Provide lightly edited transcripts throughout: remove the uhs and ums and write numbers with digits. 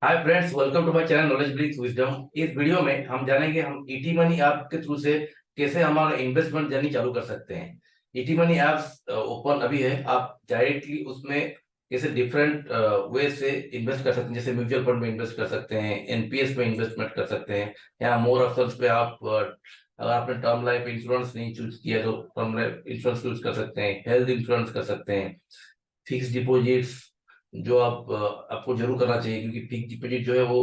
Hi friends, welcome to my channel knowledge brings wisdom. इस video में हम जानेंगे हम ईटी मनी ऐप के थ्रू से कैसे हमारा इन्वेस्टमेंट जर्नी चालू कर सकते हैं। ईटी मनी ऐप ओपन अभी है, आप डायरेक्टली उसमें कैसे डिफरेंट वे से इन्वेस्ट कर सकते हैं। जैसे म्यूचुअल फंड में इन्वेस्ट कर सकते हैं, एनपीएस में इन्वेस्टमेंट कर सकते हैं, या मोर ऑप्शंस पे आप अगर आपने टर्म लाइफ इंश्योरेंस नहीं चूज किया तो टर्म लाइफ इंश्योरेंस चूज कर सकते हैं, हेल्थ इंश्योरेंस कर सकते हैं, फिक्स डिपॉजिट्स जो आपको जरूर करना चाहिए, क्योंकि फिक्स डिपॉजिट जो है वो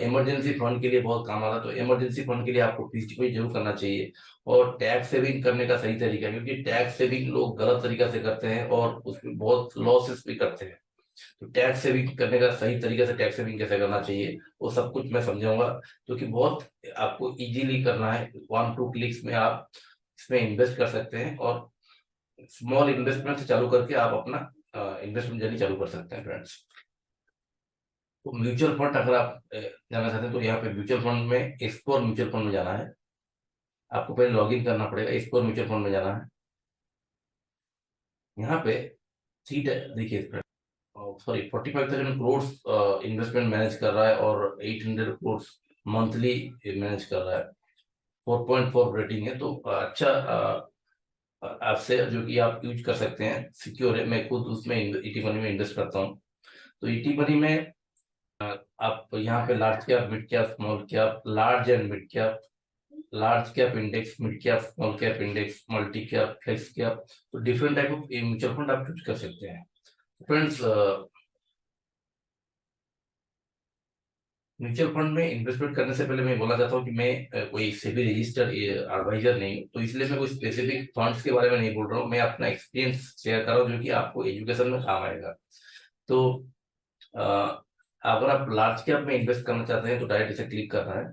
इमरजेंसी फंड के लिए बहुत काम आता है। तो इमरजेंसी फंड के लिए आपको फिक्स डिपॉजिट जरूर करना चाहिए। और टैक्स सेविंग करने का सही तरीका है, क्योंकि टैक्स सेविंग लोग गलत तरीका से करते हैं और उसमें बहुत लॉसेस भी करते हैं। तो टैक्स सेविंग करने का सही तरीके से टैक्स सेविंग कैसे करना चाहिए वो सब कुछ मैं समझाऊंगा, क्योंकि बहुत आपको इजीली करना है। 1-2 क्लिक्स में आप इसमें इन्वेस्ट कर सकते हैं और स्मॉल इन्वेस्टमेंट से चालू करके आप अपना इन्वेस्टमेंट जर्नी चालू कर सकते हैं फ्रेंड्स। तो म्यूचुअल फंड अगर आप जाना चाहते हैं तो यहाँ पे म्यूचुअल फंड में एक्सप्लोर म्यूचुअल फंड में जाना है। आपको पहले लॉगिन करना पड़ेगा, एक्सप्लोर म्यूचुअल फंड में जाना है। यहाँ पे सीट देखिए, सॉरी 45,000 करोड़ इन्वेस्टमेंट मैनेज कर रहा है और 800 करोड़ मंथली मैनेज कर रहा है। 4.4 रेटिंग है, तो अच्छा आपसे जो कि आप यूज कर सकते हैं, सिक्योर है। मैं खुद उसमें ईटी मनी में इन्वेस्ट करता हूँ। तो ईटी मनी में आप यहाँ पे large cap, mid cap, small cap, large and mid cap, large cap index, mid cap, small cap index, multi cap, flex cap, तो different type of mutual fund आप चूज कर सकते हैं फ्रेंड्स। म्यूचुअल फंड में investment करने से पहले मैं बोला चाहता हूँ कि मैं कोई सेबी रजिस्टर्ड एडवाइजर नहीं हूँ, तो इसलिए मैं कोई स्पेसिफिक फंड्स के बारे में नहीं बोल रहा हूँ। मैं अपना एक्सपीरियंस शेयर कर रहा हूँ जो कि आपको एजुकेशन में काम आएगा। तो अ, अगर आप लार्ज कैप में इन्वेस्ट करना चाहते हैं तो डायरेक्ट इसे क्लिक करना है।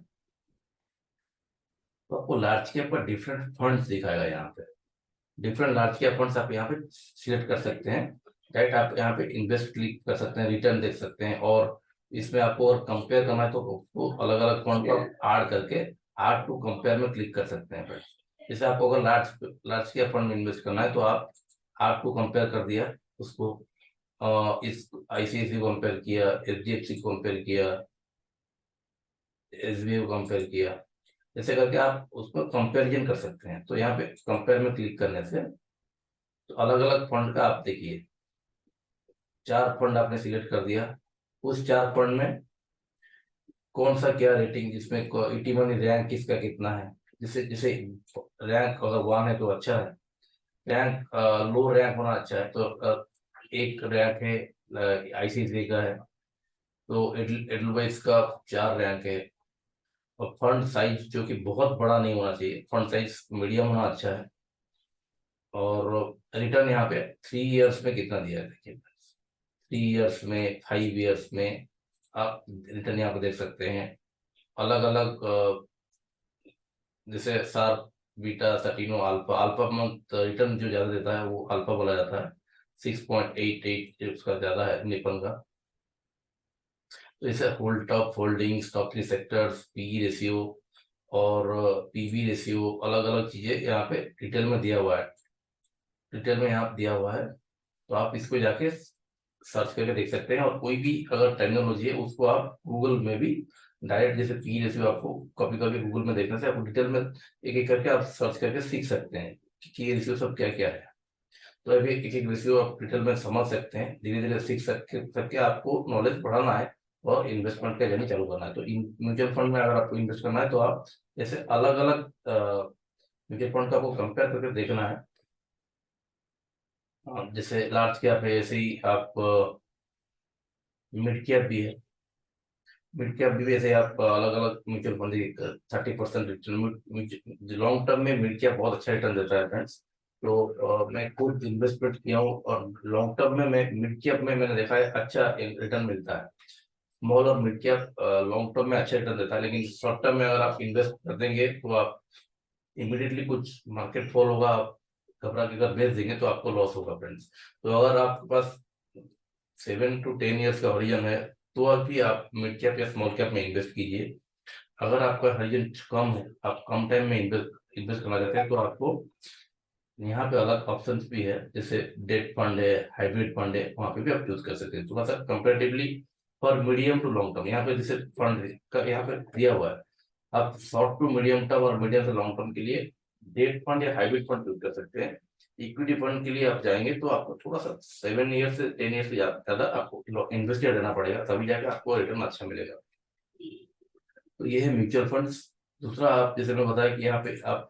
तो आपको लार्ज कैप का डिफरेंट फंड्स दिखाएगा। यहाँ पे डिफरेंट लार्ज कैप फंड्स आप यहाँ पे सिलेक्ट कर सकते हैं। डायरेक्ट आप यहाँ पे इन्वेस्ट क्लिक कर सकते हैं, रिटर्न देख सकते हैं, और इसमें आपको और कंपेयर करना है तो उसको अलग अलग फंड को ऐड करके ऐड टू कंपेयर में क्लिक कर सकते हैं फ्रेंड्स। जैसे आपको अगर लार्ज लार्ज कैप फंड में इन्वेस्ट करना है तो आप ऐड टू कंपेयर कर दिया उसको, इस आईसीआईसी को कंपेयर किया, एचडीएफसी को कंपेयर किया, एसबीआई को कंपेयर किया, जैसे करके आप उसको कंपेरिजन कर सकते हैं। तो यहाँ पे कंपेयर में क्लिक करने से तो अलग अलग फंड का आप देखिए, 4 फंड आपने सिलेक्ट कर दिया। उस 4 फंड में कौन सा क्या रेटिंग, जिसमें ईटी मनी रैंक किसका कितना है। जैसे जैसे रैंक अगर 1 है तो अच्छा है, रैंक लो रैंक होना अच्छा है। तो एक रैंक है आईसीआईसीआई का है, तो एडलवाइस का 4 रैंक है। और फंड साइज जो कि बहुत बड़ा नहीं होना चाहिए, फंड साइज मीडियम होना अच्छा है। और रिटर्न यहाँ पे 3 इयर्स में कितना दिया है देखिए, 3 इयर्स में, 5 इयर्स में आप रिटर्न यहाँ पे देख सकते हैं। अलग अलग जैसे Sharpe, beta, Sortino, alpha, alpha month return जो ज्यादा देता है वो अल्फा बोला जाता है। 6.88 उसका ज्यादा है निपन का। तो जैसे hold top holdings, top 3 sectors, P ratio और पीवी रेशियो, अलग अलग चीजें यहाँ पे डिटेल में दिया हुआ है। डिटेल में यहाँ पे दिया हुआ है, तो आप इसको जाके सर्च करके देख सकते हैं। और कोई भी अगर टेक्नोलॉजी है उसको आप गूगल में भी डायरेक्ट, जैसे पी रेशियो आपको कभी कभी गूगल में देखने से आपको डिटेल में एक एक करके आप सर्च करके सीख सकते हैं कि ये रेशियो सब क्या क्या है। तो अभी एक एक रेशियो आप डिटेल में समझ सकते हैं, धीरे धीरे सीख सकके आपको नॉलेज बढ़ाना है और इन्वेस्टमेंट का जर्नी चालू करना है। तो म्यूचुअल फंड में अगर आपको इन्वेस्ट करना है तो आप जैसे अलग अलग म्यूचुअल फंड का आपको कंपेयर करके देखना है। जैसे लार्ज कैप है, ऐसे ही आप मिड कैप भी है। मिड कैप भी वैसे आप अलग अलग mutual fund 30% return, long term में मिड कैप बहुत अच्छा रिटर्न देता है फ्रेंड्स। तो मैं खुद इन्वेस्टमेंट किया हूँ और लॉन्ग टर्म में मैं मिड कैप में मैंने देखा है अच्छा रिटर्न मिलता है। स्मॉल और मिड कैप लॉन्ग टर्म में अच्छा रिटर्न देता है, लेकिन शॉर्ट टर्म में अगर आप इन्वेस्ट कर देंगे तो आप इमिडिएटली कुछ मार्केट फॉल होगा, आप घबरा के अगर बेच देंगे तो आपको लॉस होगा फ्रेंड्स। तो अगर आपके पास 7 to 10 ईयर्स का हॉरिजन है तो अभी आप मिड कैप या स्मॉल कैप में इन्वेस्ट कीजिए। अगर आपका हॉरिजन कम है, आप कम टाइम में इन्वेस्ट इन्वेस्ट करना चाहते हैं, तो आपको यहाँ पे अलग ऑप्शंस भी है, जैसे डेट फंड है, हाइब्रिड फंड है, वहाँ पे भी आप चूज कर सकते हैं। थोड़ा सा comparatively for medium to long term, यहाँ पे जैसे फंड का यहाँ पे दिया हुआ है, आप शॉर्ट टू मीडियम टर्म और मीडियम से लॉन्ग टर्म के लिए डेट फंड या हाइब्रिड फंड यूज कर सकते हैं। इक्विटी फंड के लिए आप जाएंगे तो आपको थोड़ा सा 7 ईयर से 10 ईयर से ज्यादा आपको इन्वेस्ट रहना पड़ेगा, तभी जाकर आपको रिटर्न अच्छा मिलेगा। तो ये है म्यूचुअल फंड्स। दूसरा, आप जैसे मैंने बताया कि यहाँ पे आप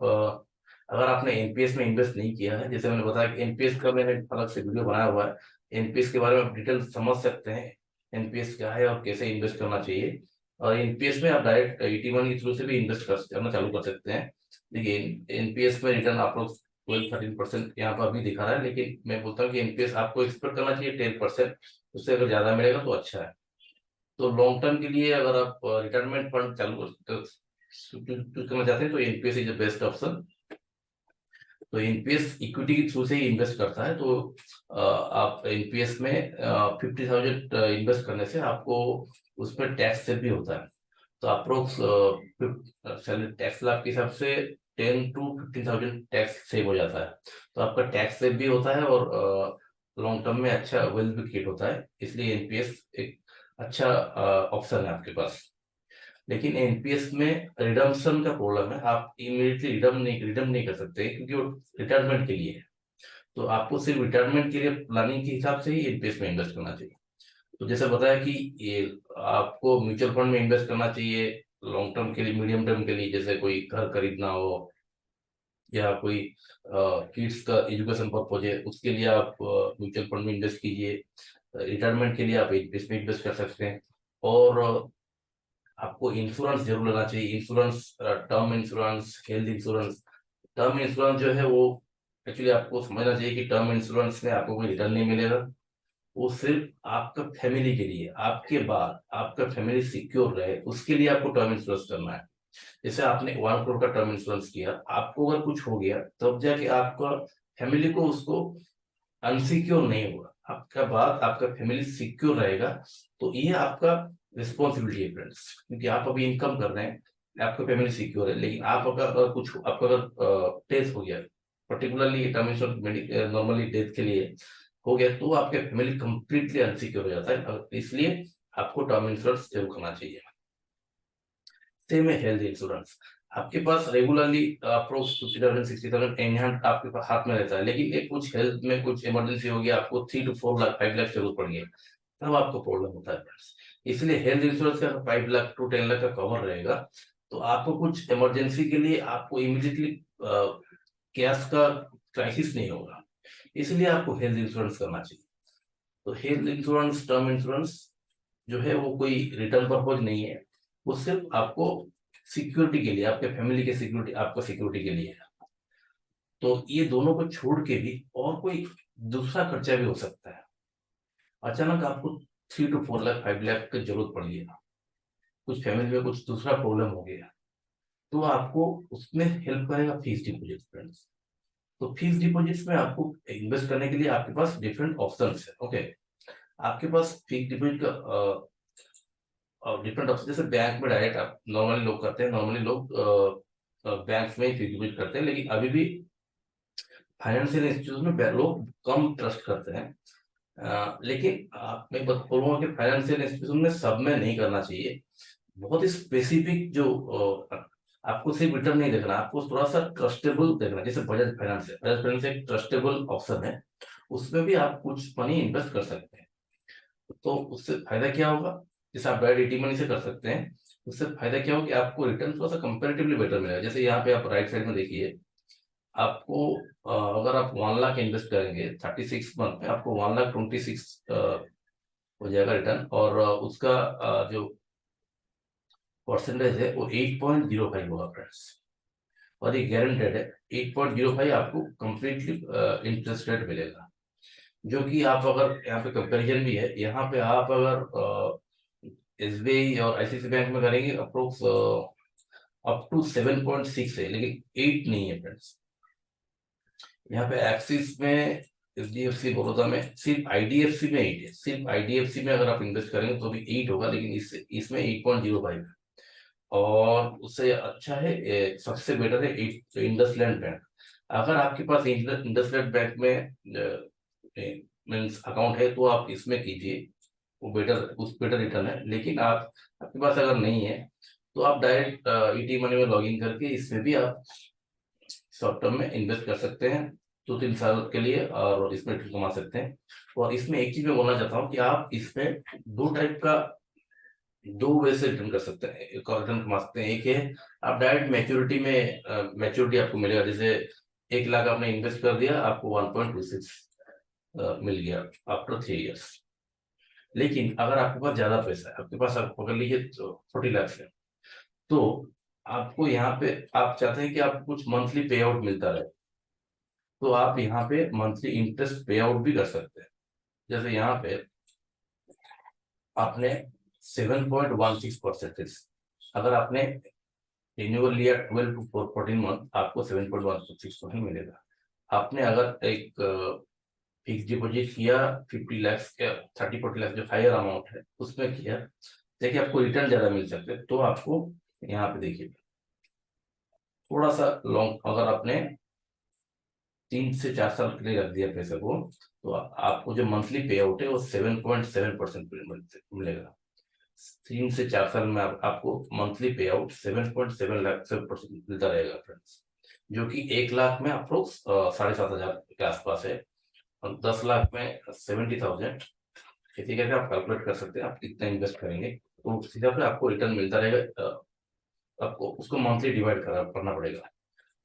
अगर आपने एनपीएस में इन्वेस्ट नहीं किया है, जैसे मैंने बताया कि एनपीएस का मैंने अलग से वीडियो बनाया हुआ है, एनपीएस के बारे में आप डिटेल समझ सकते हैं, एनपीएस क्या है और कैसे इन्वेस्ट करना चाहिए। और एनपीएस में आप डायरेक्ट ईटी मनी के थ्रू से भी इन्वेस्ट करना चालू कर सकते हैं। देखिए, एनपीएस में रिटर्न आप लोग 12-13% यहाँ पर अभी दिखा रहा है, लेकिन मैं बोलता हूँ कि एनपीएस आपको एक्सपेक्ट करना चाहिए 10%, उससे अगर ज्यादा मिलेगा तो अच्छा है। तो लॉन्ग टर्म के लिए अगर आप रिटायरमेंट फंड चालू करना चाहते हैं तो NPS is the best option. तो एनपीएस इक्विटी के थ्रू से ही इन्वेस्ट करता है, तो आप एनपीएस में 50,000 इन्वेस्ट करने से आपको उस पर टैक्स सेव भी होता है। तो अप्रोक्स सैलरी टैक्स लाभ के हिसाब से 10 to 15,000 टैक्स सेव हो जाता है। तो आपका टैक्स सेव भी होता है और लॉन्ग टर्म में अच्छा वेल्थ भी क्रिएट होता है, इसलिए एनपीएस एक अच्छा ऑप्शन है आपके पास। लेकिन एनपीएस में रिडम्पशन का प्रॉब्लम है, आप इमीडिएटली रिडम नहीं कर सकते क्योंकि वो रिटायरमेंट के लिए है। तो आपको सिर्फ रिटायरमेंट के लिए प्लानिंग के हिसाब से ही एनपीएस में इन्वेस्ट करना चाहिए। तो जैसे बताया कि ये आपको म्यूचुअल फंड में इन्वेस्ट करना चाहिए लॉन्ग टर्म के लिए, मीडियम टर्म के लिए, जैसे कोई घर खरीदना हो या कोई किड्स का एजुकेशन पर्पज है, उसके लिए आप म्यूचुअल फंड में इन्वेस्ट कीजिए। रिटायरमेंट के लिए आप एनपीएस में इन्वेस्ट कर सकते हैं। और आपको इंश्योरेंस जरूर लेना चाहिए, insurance, term insurance, health insurance. Term insurance जो है वो एक्चुअली आपको समझना चाहिए कि टर्म इंश्योरेंस में आपको कोई रिटर्न नहीं मिलेगा, वो सिर्फ आपका फैमिली के लिए, आपके बाद आपका फैमिली सिक्योर रहे उसके लिए आपको टर्म इंश्योरेंस करना है। जैसे आपने 1 करोड़ का टर्म इंश्योरेंस किया, आपको अगर कुछ हो गया तब जाके आपका फैमिली को उसको अनसिक्योर नहीं होगा, आपका बाद आपका फैमिली सिक्योर रहेगा। तो ये आपका रिस्पॉन्सिबिलिटी है फ्रेंड्स, क्योंकि आप अभी इनकम कर रहे हैं, आपका फैमिली सिक्योर है, लेकिन आप अगर कुछ आपका अगर डेथ हो गया, particularly term insurance normally death के लिए हो गया, तो आपके फैमिली कंप्लीटली अनसिक्योर हो जाता है, इसलिए आपको टर्म इंश्योरेंस जरूर करना चाहिए। सेम है हेल्थ इंश्योरेंस, आपके पास रेगुलरली अप्रोक्स 50,000 60,000 इन हैंड आपके पास हाथ में रहता है, लेकिन एक कुछ हेल्थ में कुछ इमरजेंसी हो गया, आपको 3 to 4 लाख 5 लाख जरूरत पड़ गई, तब आपको प्रॉब्लम होता है फ्रेंड्स। इसलिए हेल्थ इंश्योरेंस का 5 लाख to 10 लाख का कवर रहेगा, तो आपको कुछ इमरजेंसी के लिए आपको इमीडिएटली कैश का क्राइसिस नहीं होगा, इसलिए आपको हेल्थ इंश्योरेंस करना चाहिए। तो हेल्थ इंश्योरेंस, टर्म इंश्योरेंस जो है वो कोई रिटर्न पर्पज नहीं है, वो सिर्फ आपको सिक्योरिटी के लिए, आपके फैमिली के सिक्योरिटी, आपका सिक्योरिटी के लिए है। तो ये दोनों को छोड़ के भी और कोई दूसरा खर्चा भी हो सकता है, अचानक आपको 3 to 4 लाख 5 लाख की जरूरत पड़ गई, कुछ फैमिली में कुछ दूसरा प्रॉब्लम हो गया, तो आपको उसमें हेल्प करेगा फिक्स डिपॉजिट फ्रेंड्स। तो फिक्स डिपॉजिट्स में आपको इन्वेस्ट करने के लिए आपके पास डिफरेंट ऑप्शंस है। ओके, आपके पास फिक्स डिपॉजिट का डिफरेंट ऑप्शन, जैसे बैंक में डायरेक्ट आप नॉर्मली लोग करते हैं, नॉर्मली लोग बैंक में ही फिक्स डिपॉजिट करते हैं, लेकिन अभी भी फाइनेंशियल इंस्टीट्यूट में लोग कम ट्रस्ट करते हैं। लेकिन मैं बोलूंगा कि फाइनेंशियल इंस्टीट्यूशन में सब में नहीं करना चाहिए, बहुत ही स्पेसिफिक जो आपको सिर्फ रिटर्न नहीं देखना, आपको थोड़ा सा ट्रस्टेबल देखना, जैसे बजाज फाइनेंस है, बजाज फाइनेंस एक ट्रस्टेबल ऑप्शन है, उसमें भी आप कुछ मनी इन्वेस्ट कर सकते हैं। तो उससे फायदा क्या होगा, जैसे आप डायरेक्ट एटी मनी से कर सकते हैं, उससे फायदा क्या होगा कि आपको रिटर्न थोड़ा सा कंपेरेटिवली बेटर मिलेगा। जैसे यहाँ पे आप राइट साइड में देखिए, आपको अगर आप 1 लाख इन्वेस्ट करेंगे 36 मंथ में, आपको 1,26,000 हो जाएगा रिटर्न, और उसका जो परसेंटेज है वो 8.05 होगा फ्रेंड्स, और ये गारंटेड है 8.05 आपको कंप्लीटली इंटरेस्ट रेट मिलेगा। जो कि आप अगर यहाँ पे कंपैरिजन भी है, यहाँ पे आप अगर एसबीआई और आईसीआईसी बैंक में करेंगे अप्रोक्स अप टू 7.6 है, लेकिन 8 नहीं है फ्रेंड्स। यहाँ पे एक्सिस में, एचडीएफसी बड़ौदा में, सिर्फ आईडीएफसी में 8 है, सिर्फ आईडीएफसी में अगर आप इन्वेस्ट करेंगे तो भी 8 होगा, लेकिन इसमें 8.05 है। और उससे अच्छा है, सबसे बेटर है इंडसलैंड बैंक। अगर आपके पास इंडसलैंड बैंक में मीन्स अकाउंट है तो आप इसमें कीजिए, वो बेटर, उस बेटर रिटर्न है। लेकिन आप, आपके पास अगर नहीं है तो आप डायरेक्ट ईटी मनी में लॉग इन करके इसमें भी आप शॉर्ट टर्म में इन्वेस्ट कर सकते हैं 2-3 साल के लिए, और इसमें रिटर्न कमा सकते हैं। और इसमें एक चीज मैं बोलना चाहता हूँ कि आप इसमें दो टाइप का, दो वे से रिटर्न कर सकते हैं, एक रिटर्न कमा सकते हैं। एक है आप डायरेक्ट मैच्योरिटी में, मैच्योरिटी आपको मिलेगा, जैसे 1 लाख आपने इन्वेस्ट कर दिया, आपको 1.26 मिल गया आफ्टर 3 इयर्स। लेकिन अगर आपके पास ज्यादा पैसा है, आपके पास, आप पकड़ लीजिए 40 लाख है, तो आपको यहाँ पे, आप चाहते हैं कि आपको कुछ मंथली पे आउट मिलता रहे, तो आप यहाँ पे मंथली इंटरेस्ट पे आउट भी कर सकते हैं। जैसे यहाँ पे आपने 7.16%, अगर आपने रिन्यूअल लिया 12 to 14 मंथ, आपको 7.16% मिलेगा। आपने अगर एक फिक्स डिपॉजिट किया 50 लाख या 30-40 लाख, जो हायर अमाउंट है उसमें किया, देखिए आपको रिटर्न ज्यादा मिल सकते हैं। तो आपको यहाँ पे देखिए, थोड़ा सा लॉन्ग, अगर आपने 3 से 4 साल के लिए रख दिया पैसे को, तो आपको जो मंथली पे आउट है वो 7.7% मिलेगा। 3 से 4 साल में आपको मंथली पे आउट 7.7 मिलता रहेगा फ्रेंड्स, जो कि 1 लाख में अप्रोक्स 7,500 के आसपास है, और 10 लाख में 70,000। इसी करके आप कैलकुलेट कर सकते हैं आप कितना इन्वेस्ट करेंगे, तो उस हिसाब से आपको रिटर्न मिलता रहेगा। आपको उसको मंथली डिवाइड करना पड़ेगा।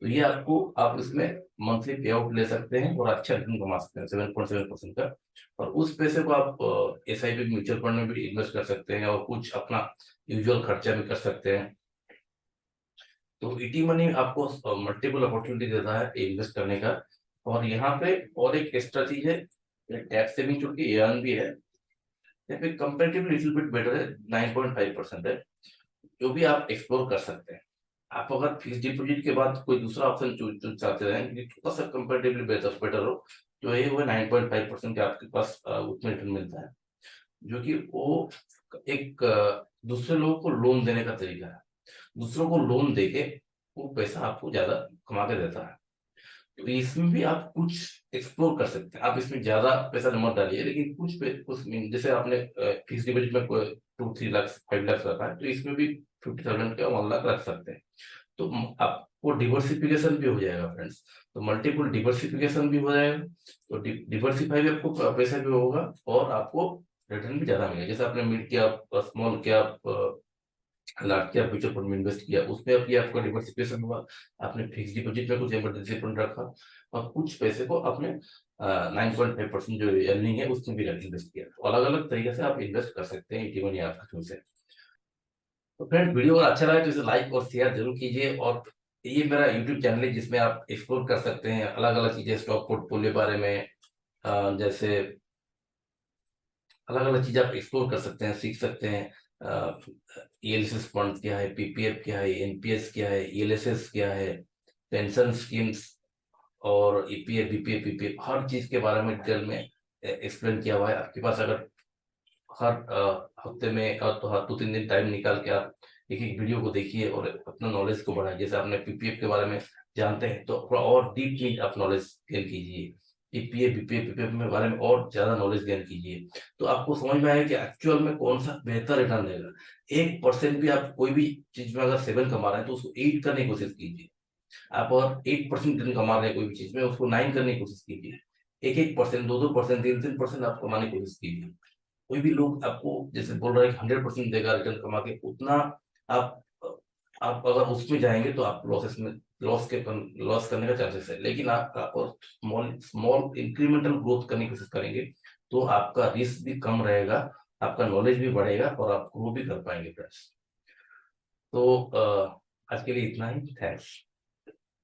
तो ये आपको, आप इसमें मंथली पे आउट ले सकते हैं और अच्छा रिटर्न कमा सकते हैं 7.7% का। और उस पैसे को आप SIP म्यूचुअल फंड में भी इन्वेस्ट कर सकते हैं, और कुछ अपना यूजुअल खर्चा भी कर सकते हैं। तो ईटी मनी आपको मल्टीपल अपॉर्चुनिटी देता है इन्वेस्ट करने का। और यहाँ पे और एक एक्स्ट्रा चीज है, टैक्स सेविंग चूंकि अर्न भी है, यहाँ पे कंपेरेटिवली लिटिल बिट बेटर है, 9.5% है, जो भी आप एक्सप्लोर कर सकते हैं। आप अगर फिक्स डिपॉजिट के बाद कोई दूसरा ऑप्शन चूज चाहते हैं कि थोड़ा सा कंपेरेटिवली बेटर हो, तो ये वो 9.5% के आपके पास उतना रिटर्न मिलता है, जो कि वो एक दूसरे लोगों को लोन देने का तरीका है। दूसरों को लोन देके वो पैसा आपको ज्यादा कमा के देता है। तो इसमें भी आप कुछ एक्सप्लोर कर सकते हैं। आप इसमें ज्यादा पैसा मत डालिए, लेकिन कुछ जैसे आपने फिक्स डिपॉजिट में 2-3 लाख 5 लाख रखा है, तो इसमें भी 50,000 का 1 लाख रख सकते हैं। तो आपको डिवर्सिफिकेशन भी हो जाएगा फ्रेंड्स, तो मल्टीपल डिवर्सिफिकेशन भी हो जाएगा, तो डिवर्सिफाई भी आपको पैसा भी होगा, और आपको रिटर्न भी ज्यादा मिलेगा। जैसे आपने mid cap, small cap, large cap mutual fund में इन्वेस्ट किया, उसमें अभी आपका डिवर्सिफिकेशन हुआ। आपने फिक्स डिपॉजिट में कुछ इमरजेंसी फंड रखा, और कुछ पैसे को आपने 9.5% जो अर्निंग है उसमें भी इन्वेस्ट किया। तो अलग अलग तरीके से आप इन्वेस्ट कर सकते हैं ईटी मनी ऐप के थ्रू से। तो फ्रेंड, वीडियो अगर अच्छा लगे तो इसे लाइक और शेयर जरूर कीजिए। और ये मेरा यूट्यूब चैनल है जिसमें आप एक्सप्लोर कर सकते हैं अलग अलग चीजें स्टॉक पोर्टफोलियो बारे में, जैसे अलग अलग चीजें आप एक्सप्लोर कर सकते हैं, सीख सकते हैं। ELSS फंड क्या है, PPF क्या है, NPS क्या है, ELSS क्या है, पेंशन स्कीम्स और EPF, BPF, PPF, हर चीज के बारे में डिटेल में एक्सप्लेन किया हुआ है। आपके पास अगर हर हफ्ते में तो हर 2-3 दिन टाइम निकाल के आप एक एक वीडियो को देखिए और अपना नॉलेज को बढ़ाइए। जैसे आपने PPF के बारे में जानते हैं, तो थोड़ा और डीप में आप नॉलेज गेन कीजिए। EPF, BPF, PPF में बारे में और ज्यादा नॉलेज गेन कीजिए, तो आपको समझ में आएगा कि एक्चुअल में कौन सा बेहतर रिटर्न देगा। 1% भी आप कोई भी चीज में अगर 7 कमा रहे हैं, तो उसको 8 करने की कोशिश कीजिए। आप अगर 8% रिटर्न कमा रहे हैं कोई भी चीज में, उसको 9 करने की कोशिश कीजिए। 1-1%, 2-2%, 3-3% आप कमाने की कोशिश कीजिए। कोई भी लोग आपको जैसे बोल रहा है कि 100% देगा रिटर्न कमा के, उतना आप आप अगर उसमें जाएंगे तो आप लॉसेस में, लॉस करने का चांसेस है। लेकिन आप स्मॉल स्मॉल इंक्रीमेंटल ग्रोथ करने की कोशिश करेंगे, तो आपका रिस्क भी कम रहेगा, आपका नॉलेज भी बढ़ेगा, और आप ग्रो भी कर पाएंगे फ्रेंड्स। तो आज के लिए इतना ही, थैंक्स।